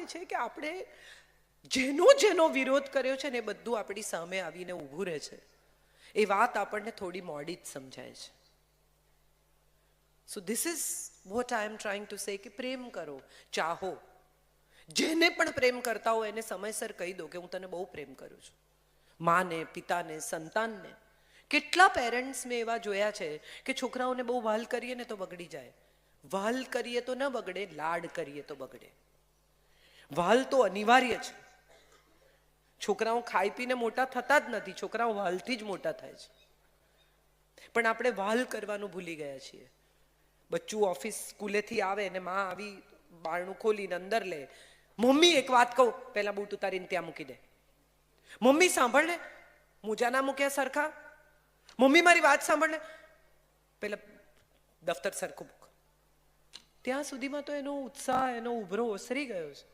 થાય છે કે આપણે જેનો વિરોધ કર્યો છે ને એ બધું આપણી સામે આવીને ઊભું રહે છે. એ વાત આપણને થોડી મોડી જ સમજાય છે. So this is what I M trying to say કે પ્રેમ કરો, ચાહો. જેને પણ પ્રેમ કરતા હોય એને સમયસર કહી દો કે હું તને બહુ પ્રેમ કરું છું. માને, પિતાને, સંતાનને. કેટલા પેરેન્ટ્સ મેં એવા જોયા છે કે છોકરાઓને બહુ વહાલ કરીએ ને તો બગડી જાય. વહાલ કરીએ તો ન બગડે, લાડ કરીએ તો બગડે. વહાલ તો અનિવાર્ય છે. છોકરાઓ ખાઈ પીને મોટા થતા જ નથી, છોકરાઓ વહાલથી જ મોટા થાય છે. પણ આપણે વહાલ કરવાનું ભૂલી ગયા છીએ. બચ્ચું ઓફિસ સ્કૂલેથી આવે ને માં આવી બારણું ખોલીને અંદર લે. મમ્મી એક વાત કહું, પહેલા બૂટ ઉતારીને ત્યાં મૂકી દે. મમ્મી સાંભળ ને, મોજા ના મૂક્યા સરખા. મમ્મી મારી વાત સાંભળ ને, પેલા દફતર સરખું મૂક. ત્યાં સુધીમાં તો એનો ઉત્સાહ, એનો ઉભરો ઓસરી ગયો છે.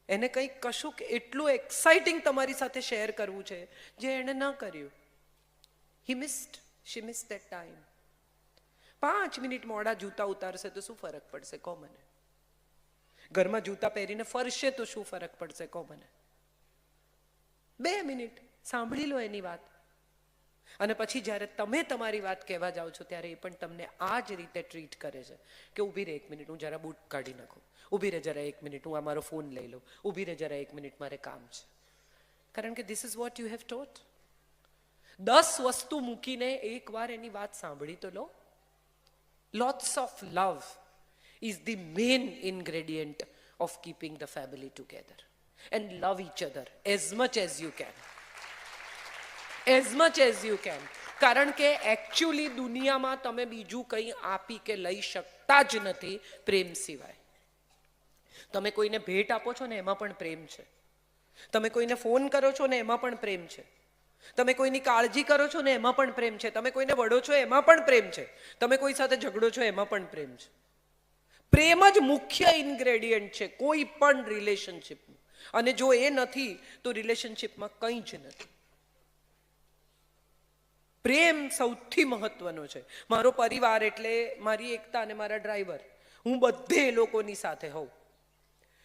એને કંઈક કશુંક એટલું એક્સાઇટિંગ તમારી સાથે શેર કરવું છે જે એણે ન કર્યું. શી મિસ્ડ ધેટ ટાઈમ. 5 મિનિટ મોડા જૂતા ઉતારશે તો શું ફરક પડશે, કહો મને. ઘરમાં જૂતા પહેરીને ફરશે તો શું ફરક પડશે, કહો મને. 2 મિનિટ સાંભળી લો એની વાત. અને પછી જ્યારે તમે તમારી વાત કહેવા જાઓ છો ત્યારે એ પણ તમને આ જ રીતે ટ્રીટ કરે છે કે ઊભી રહે 1 મિનિટ, હું જરા બૂટ કાઢી નાખું. ઊભી રહે જરા 1 મિનિટ, હું આ મારો ફોન લઈ લઉં. ઊભી રહે જરા 1 મિનિટ, મારે કામ છે. કારણ કે this is what you have taught. 10 વસ્તુ મૂકીને એકવાર એની વાત સાંભળી તો લો. Lots of love is the main ingredient of keeping the family together. And love each other as much as you can. As much as you can. કારણ કે actually દુનિયામાં તમે બીજું કંઈ આપી કે લઈ શકતા જ નથી પ્રેમ સિવાય. તમે કોઈને ભેટ આપો છો ને એમાં પણ પ્રેમ છે. તમે કોઈને ફોન કરો છો ને એમાં પણ પ્રેમ છે. તમે કોઈની કાળજી કરો છો ને એમાં પણ પ્રેમ છે. તમે કોઈને વડો છો એમાં પણ પ્રેમ છે. તમે કોઈ સાથે ઝઘડો છો એમાં પણ પ્રેમ છે. પ્રેમ જ મુખ્ય ઇન્ગ્રેડિયન્ટ છે કોઈ પણ રિલેશનશિપનું. અને જો એ નથી તો રિલેશનશિપમાં કંઈ જ નથી. પ્રેમ સૌથી મહત્વનો છે. મારો પરિવાર એટલે મારી એકતા અને મારા ડ્રાઈવર. હું બધે લોકોની સાથે હોઉં.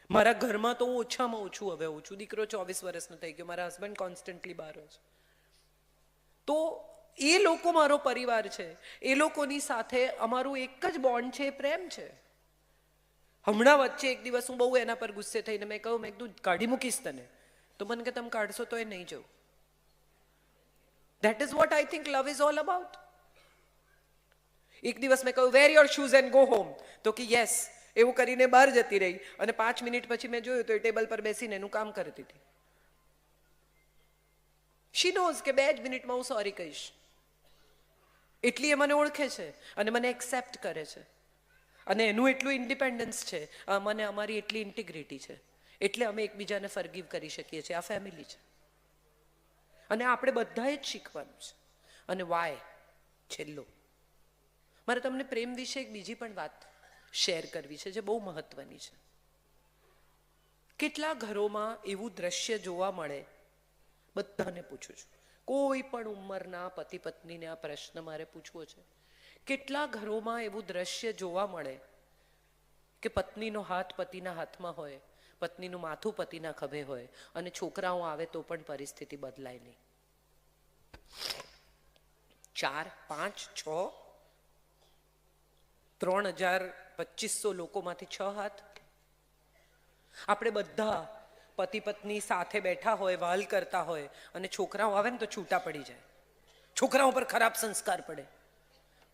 મારા ઘરમાં તો હું ઓછામાં ઓછું હવે હોઉં છું. દીકરો 24 વર્ષનો થઈ ગયો. મારા હસબન્ડ કોન્સ્ટન્ટલી બહાર હોય છે. તો એ લોકો મારો પરિવાર છે. એ લોકોની સાથે અમારું એક જ બોન્ડ છે, એ પ્રેમ છે. હમણાં વચ્ચે એક દિવસ હું બહુ એના પર ગુસ્સે થઈને મેં કહ્યું, મેં કીધું કાઢી મૂકીશ તને. તો મને કે તમે કાઢશો તો એ નહીં જવું. That is what I think love is all about. એક દિવસ મેં કહ્યું wear your shoes and go home. તો કે યસ. એવું કરીને બહાર જતી રહી અને 5 મિનિટ પછી મેં જોયું તો એ ટેબલ પર બેસીને એનું કામ કરતી હતી. શી નોઝ કે 2 જ મિનિટમાં હું સોરી કહીશ. એટલી એ મને ઓળખે છે અને મને એક્સેપ્ટ કરે છે. અને એનું એટલું ઇન્ડિપેન્ડન્સ છે, મને અમારી એટલી ઇન્ટિગ્રિટી છે. એટલે અમે એકબીજાને ફરગીવ કરી શકીએ છીએ. આ ફેમિલી છે અને આપણે બધાએ જ શીખવાનું છે. અને વાય છેલ્લો, મારે તમને પ્રેમ વિશે એક બીજી પણ વાત શેર કરવી છે જે બહુ મહત્વની છે. કેટલા ઘરોમાં એવું દ્રશ્ય જોવા મળે, બધાને પૂછું છું, કોઈ પણ ઉંમરના પતિ પત્નીને આ પ્રશ્ન મારે પૂછવો છે. કેટલા ઘરોમાં એવું દ્રશ્ય જોવા મળે કે પત્નીનો હાથ પતિના હાથમાં હોય, પત્નીનું માથું પતિના ખભે હોય અને છોકરાઓ આવે તો પણ પરિસ્થિતિ બદલાય નહીં. 4, 5, 6, 3,2500 લોકોમાંથી 6 હાથ. આપણે બધા પતિ પત્ની સાથે બેઠા હોય, વાલ કરતા હોય અને છોકરાઓ આવે ને તો છૂટા પડી જાય. છોકરાઓ પર ખરાબ સંસ્કાર પડે.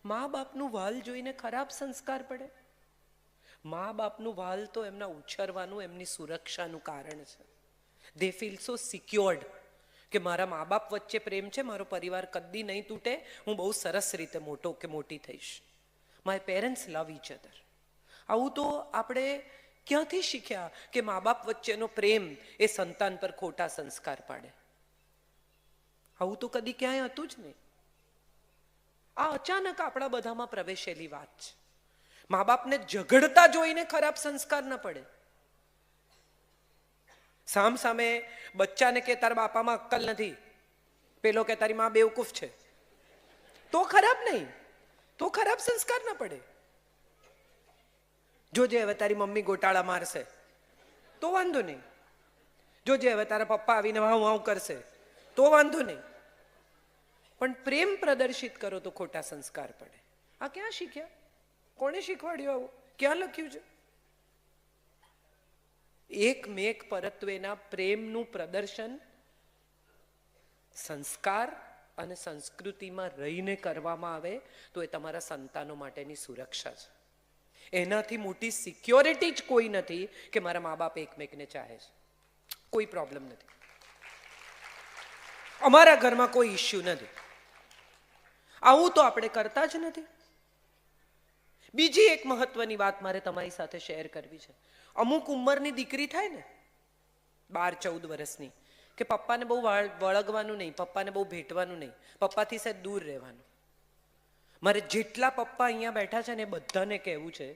મા બાપનું વાલ જોઈને ખરાબ સંસ્કાર પડે? મા બાપનું વાલ તો એમના ઉછરવાનું, એમની સુરક્ષાનું કારણ છે. દે ફીલ સો સિક્યોર્ડ કે મારા મા બાપ વચ્ચે પ્રેમ છે, મારો પરિવાર કદી નહીં તૂટે, હું બહુ સરસ રીતે મોટો કે મોટી થઈશ. My parents love each other. આવું તો આપણે ક્યાંથી શીખ્યા કે મા બાપ વચ્ચેનો પ્રેમ એ સંતાન પર ખોટા સંસ્કાર પાડે? આવું તો કદી ક્યાંય હતું જ નહીં. આ અચાનક આપણા બધામાં પ્રવેશેલી વાત છે. મા બાપને ઝઘડતા જોઈને ખરાબ સંસ્કાર ન પડે. સામ સામે બચ્ચાને કે તારા બાપામાં અક્કલ નથી, પેલો કે તારી માં બેવકૂફ છે, તો ખરાબ નહીં, તો ખરાબ સંસ્કાર ન પડે. જોજે હવે તારી મમ્મી ગોટાળા મારશે. તો વાંધો નહીં. જોજે હવે તારા પપ્પા આવીને વાવ વાવ કરશે તો વાંધો નહીં, પણ પ્રેમ પ્રદર્શિત કરો તો ખોટા સંસ્કાર પડે. આ ક્યાં શીખ્યા? કોણે શીખવાડ્યું આવું? ક્યાં લખ્યું છે? એકમેક પરત્વેના પ્રેમનું પ્રદર્શન સંસ્કાર અને સંસ્કૃતિમાં રહીને કરવામાં આવે તો એ તમારા સંતાનો માટેની સુરક્ષા છે. એનાથી મોટી સિક્યોરિટી જ કોઈ નથી કે મારા મા બાપ એકમેકને ચાહે છે. કોઈ પ્રોબ્લેમ નથી. અમારા ઘરમાં કોઈ ઇશ્યુ નથી. આવું તો આપણે કરતા જ નથી. બીજી એક મહત્વની વાત મારે તમારી સાથે શેર કરવી છે. અમુક ઉંમરની દીકરી થાય ને 12-14 વર્ષની, કે પપ્પાને બહુ વળગવાનું નહીં, પપ્પાને બહુ ભેટવાનું નહીં, પપ્પાથી સહેજ દૂર રહેવાનું. મારે જેટલા પપ્પા અહીંયા બેઠા છે ને એ બધાને કહેવું છે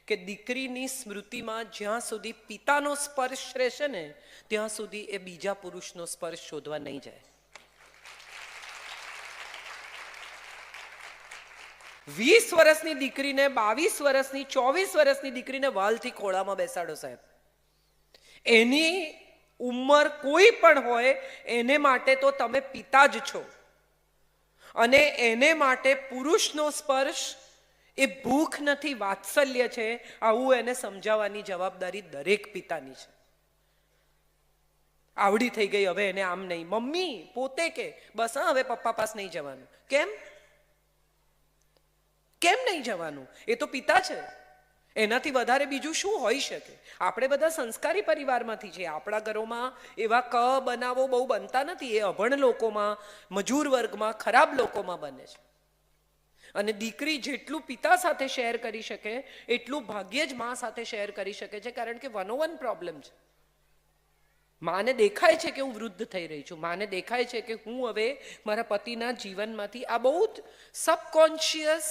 કે દીકરીની સ્મૃતિમાં જ્યાં સુધી પિતાનો સ્પર્શ રહેશે ને ત્યાં સુધી એ બીજા પુરુષનો સ્પર્શ શોધવા નહીં જાય. 20 વર્ષની દીકરીને, 22 વર્ષની, 24 વર્ષની દીકરીને વાલથી ખોળામાં બેસાડો સાહેબ. એની ઉંમર કોઈ પણ હોય એને માટે તો તમે પિતા જ છો, અને એને માટે પુરુષનો સ્પર્શ એ ભૂખ નથી, વાત્સલ્ય છે. આવું એને સમજાવવાની જવાબદારી દરેક પિતાની છે. આવડી થઈ ગઈ હવે એને આમ નહીં. મમ્મી પોતે કે બસ હા હવે પપ્પા પાસ નહીં જવાનું. કેમ નહીં જવાનું? એ તો પિતા છે. એનાથી વધારે બીજું શું હોઈ શકે? આપણે બધા સંસ્કારી પરિવારમાંથી છીએ. આપણા ઘરોમાં એવા ક બનાવો બહુ બનતા નથી. એ અભણ લોકોમાં, મજૂર વર્ગમાં, ખરાબ લોકોમાં બને છે. અને દીકરી જેટલું પિતા સાથે શેર કરી શકે એટલું ભાગ્યે જ મા સાથે શેર કરી શકે છે, કારણ કે 101 પ્રોબ્લેમ છે. માને દેખાય છે કે હું વૃદ્ધ થઈ રહી છું, માને દેખાય છે કે હું હવે મારા પતિના જીવનમાંથી, આ બહુ જ સબકોન્શિયસ,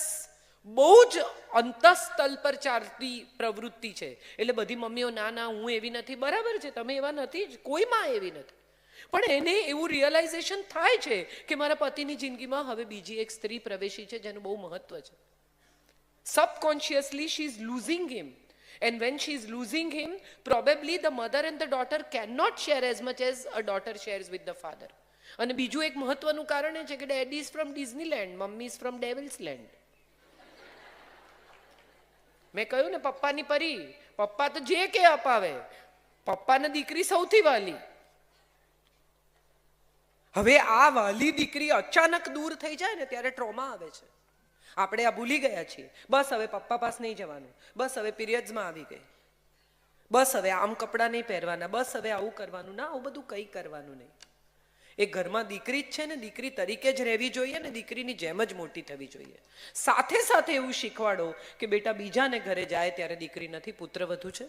બહુ જ અંતઃસ્તલ પર ચાલતી પ્રવૃત્તિ છે. એટલે બધી મમ્મીઓ ના ના હું એવી નથી. બરાબર છે, તમે એવા નથી જ, કોઈ માં એવી નથી. પણ એને એવું રિયલાઇઝેશન થાય છે કે મારા પતિની જિંદગીમાં હવે બીજી એક સ્ત્રી પ્રવેશી છે જેનું બહુ મહત્વ છે. Subconsciously she is losing him, and when she is losing him, probably the mother and the daughter cannot share as much as a daughter shares with the father. અને બીજું એક મહત્વનું કારણ એ છે કે daddy is from Disneyland, mummy is from devils land. મેં કહ્યું ને પપ્પાની પરી, પપ્પા તો જે કે અપાવે, પપ્પાને દીકરી સૌથી વાલી. હવે આ વાલી દીકરી અચાનક દૂર થઈ જાય ને ત્યારે ટ્રોમા આવે છે. આપણે આ ભૂલી ગયા છીએ. બસ હવે પપ્પા પાસ નહીં જવાનું, બસ હવે પીરિયડ્સમાં આવી ગઈ, બસ હવે આમ કપડાં નહીં પહેરવાના, બસ હવે આવું કરવાનું. ના, આવું બધું કંઈ કરવાનું નહીં. એ ઘરમાં દીકરી જ છે ને, દીકરી તરીકે જ રહેવી જોઈએ ને દીકરીની જેમ જ મોટી થવી જોઈએ. સાથે સાથે એવું શીખવાડો કે બેટા બીજાને ઘરે જાય ત્યારે દીકરી નથી, પુત્ર વધુ છે.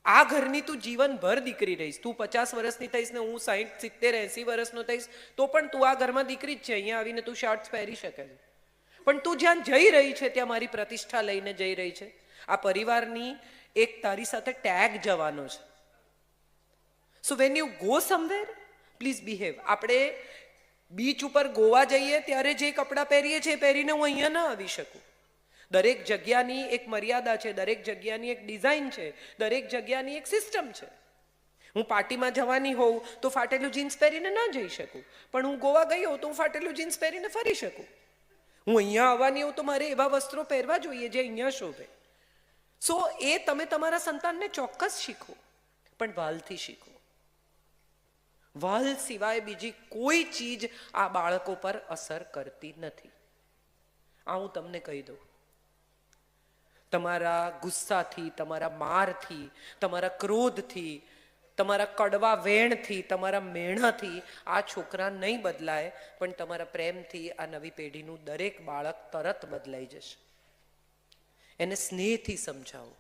આ ઘરની તું જીવનભર દીકરી રહીશ. તું 50 વર્ષની થઈશ ને હું 60, 70, 80 વર્ષનો થઈશ તો પણ તું આ ઘરમાં દીકરી જ છે. અહીંયા આવીને તું શર્ટ્સ પહેરી શકે છે, પણ તું જ્યાં જઈ રહી છે ત્યાં મારી પ્રતિષ્ઠા લઈને જઈ રહી છે. આ પરિવારની એક તારી સાથે ટેગ જવાનો છે. So when you go somewhere, please behave. આપણે બીચ ઉપર ગોવા જઈએ ત્યારે જે કપડાં પહેરીએ છીએ પહેરીને હું અહીંયા ના આવી શકું. દરેક જગ્યાની એક મર્યાદા છે, દરેક જગ્યાની એક ડિઝાઇન છે, દરેક જગ્યાની એક સિસ્ટમ છે. હું પાર્ટીમાં જવાની હોઉં તો ફાટેલું જીન્સ પહેરીને ના જઈ શકું, પણ હું ગોવા ગઈ હોઉં તો હું ફાટેલું જીન્સ પહેરીને ફરી શકું. હું અહીંયા આવવાની હોઉં તો મારે એવા વસ્ત્રો પહેરવા જોઈએ જે અહીંયા શોભે. સો એ તમે તમારા સંતાનને ચોક્કસ શીખો, પણ વાલથી શીખો. વાલ સિવાય બીજી કોઈ ચીજ આ બાળકો પર અસર કરતી નથી. આ હું તમને કહી દઉં. તમારા ગુસ્સાથી, તમારા મારથી, તમારા ક્રોધથી, તમારા કડવા વેણથી, તમારા મેણાથી આ છોકરા નહીં બદલાય, પણ તમારા પ્રેમથી આ નવી પેઢીનું દરેક બાળક તરત બદલાઈ જશે. એને સ્નેહથી સમજાવો,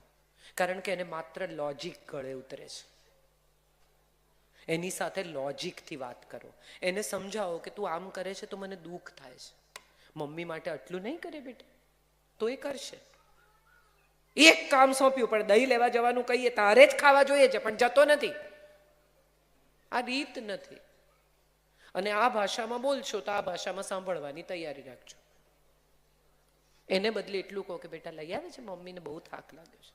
કારણ કે એને માત્ર લોજિક ગળે ઉતરે છે. એની સાથે લોજિકથી વાત કરો. એને સમજાવો કે તું આમ કરે છે તો મને દુઃખ થાય છે. મમ્મી માટે આટલું નહીં કરે બેટા, તો એ કરશે. એક કામ સોંપ્યું પણ દહીં લેવા જવાનું કહીએ તારે જ ખાવા જોઈએ છે પણ જતો નથી. આ રીત નથી. અને આ ભાષામાં બોલશો તો આ ભાષામાં સાંભળવાની તૈયારી રાખજો. એને બદલે એટલું કહો કે બેટા લઈ આવે છે, મમ્મીને બહુ થાક લાગે છે.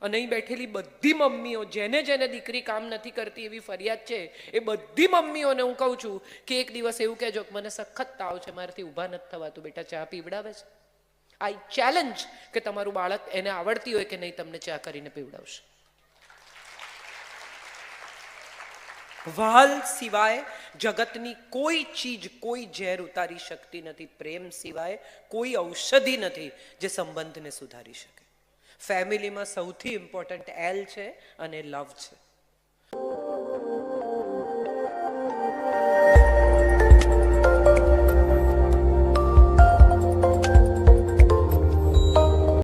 અને અહીં બેઠેલી બધી મમ્મીઓ જેને જેને દીકરી કામ નથી કરતી એવી ફરિયાદ છે, એ બધી મમ્મીઓને હું કહું છું કે એક દિવસ એવું કહેજો કે મને સખત તાવ છે, મારાથી ઊભા નથી થવાતું, બેટા ચા પીવડાવે છે? આઈ ચેલેન્જ કે તમારું બાળક એને આવડતી હોય કે નહીં તમને ચા કરીને પીવડાવશે. વાલ સિવાય જગતની કોઈ ચીજ, કોઈ ઝેર ઉતારી શકતી નથી. પ્રેમ સિવાય કોઈ ઔષધિ નથી જે સંબંધને સુધારી શકે. ફેમિલીમાં સૌથી ઇમ્પોર્ટન્ટ એલ છે અને લવ છે.